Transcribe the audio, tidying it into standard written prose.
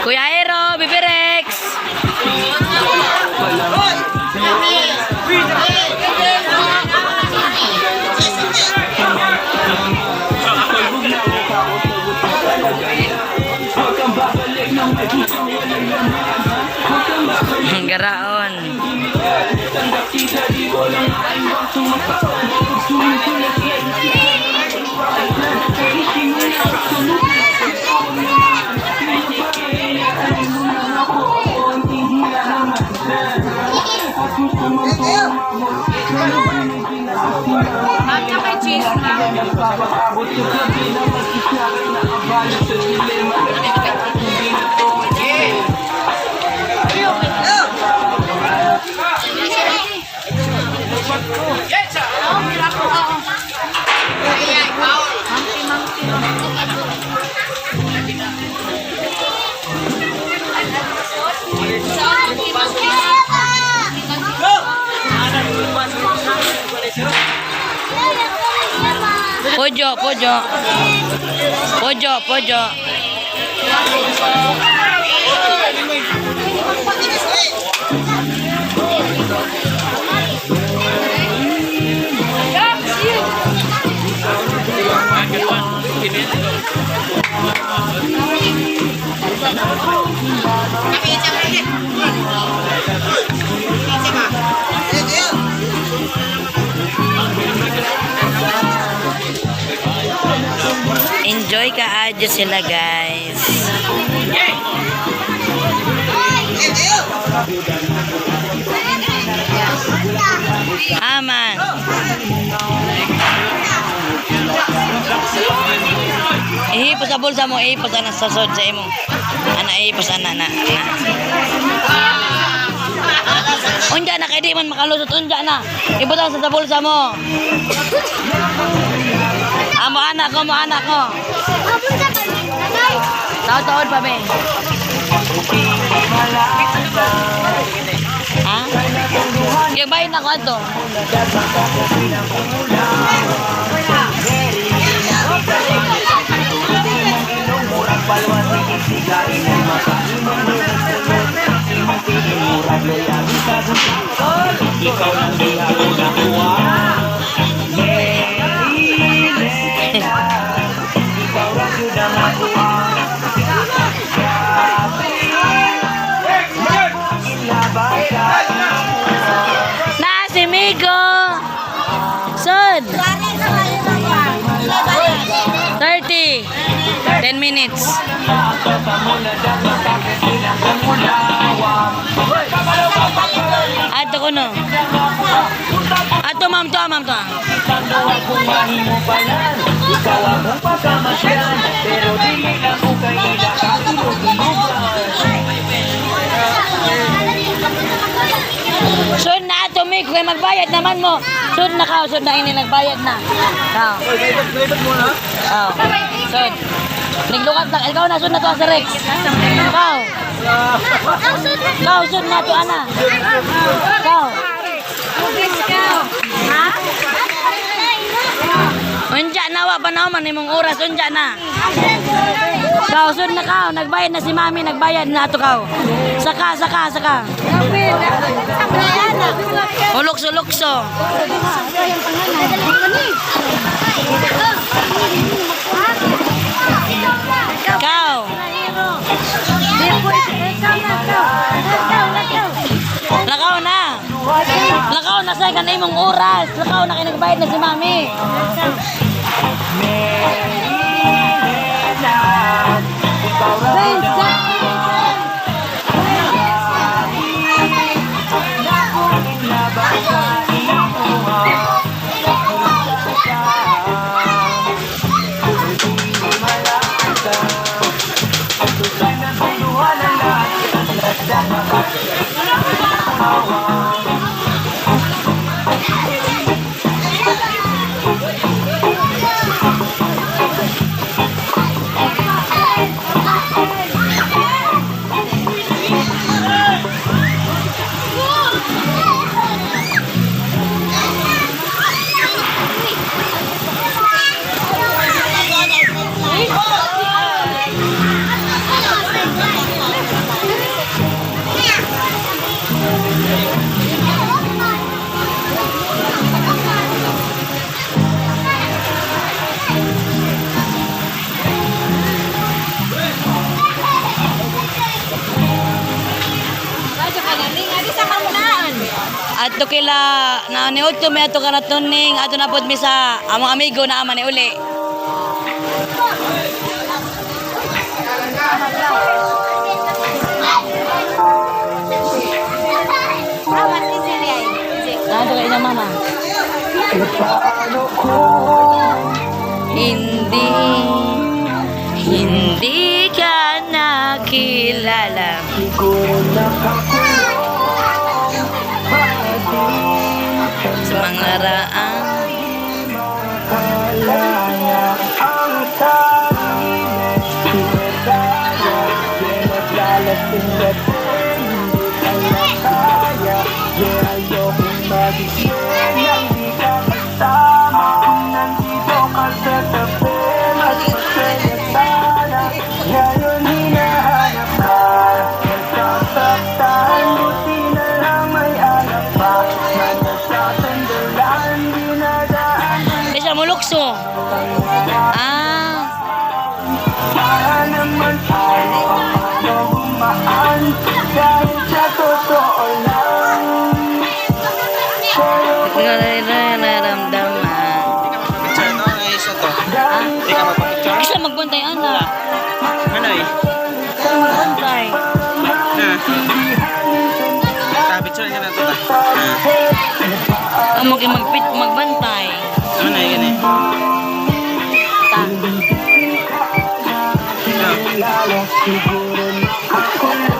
Kuya Aero, Bibi Rex. Garaon. Maka may cheese na. Pojo, pojo. Pojo, pojo. Enjoy ka aja sila guys. Aman. Ihipos sa bulsa mo, ihipos na sa sod sa imo. Ana ihipos ana na. Unja na kay di man makalusot unja na. Ibutan sa bulsa mo. Amo anak ko, mo anak ko. Taon-taon pa be. Ha? Yung bayin na ko ato. Ikaw lang di ako nakuha. Ikaw lang yun ang nakuha. Na si Migo. Sud. 30. 10 minutes. Ato ko no. Ato ma'am to, ma'am to. Ikaw ang pagkamasyan, pero dili lang ko kay Sud na ato Migo kay magbayad naman mo. Sud na ka, sud na ini nagbayad na. Kao. Oh. Sud. Naglukat na, ikaw na sud na to sa Rex. Kao. Kao sud na to ana. Kao. Ha? Unja na wa pa naman imong oras unja na. Kao sud na kao, nagbayad na si Mami, nagbayad na ato kao. Saka. Ulokso. Kao. Lakaw na sa kan imong oras. Lakaw na kay nagbayad na si Mami. Ato kila na niud to may ato kanatuning ato na pod mi sa among amigo na ama ni uli. Nado kay na mama. Hindi ka nakilala. Sa mga raang Bisa mo lukso. Ah. Nararamdaman. Picture no, ay isa to. Hindi ka magpa-picture? Isa magbantay ana. Ano eh? Magbantay. Na. Picture ka na to ta. Amo kay magbantay. Ano eh gani? Ta. No.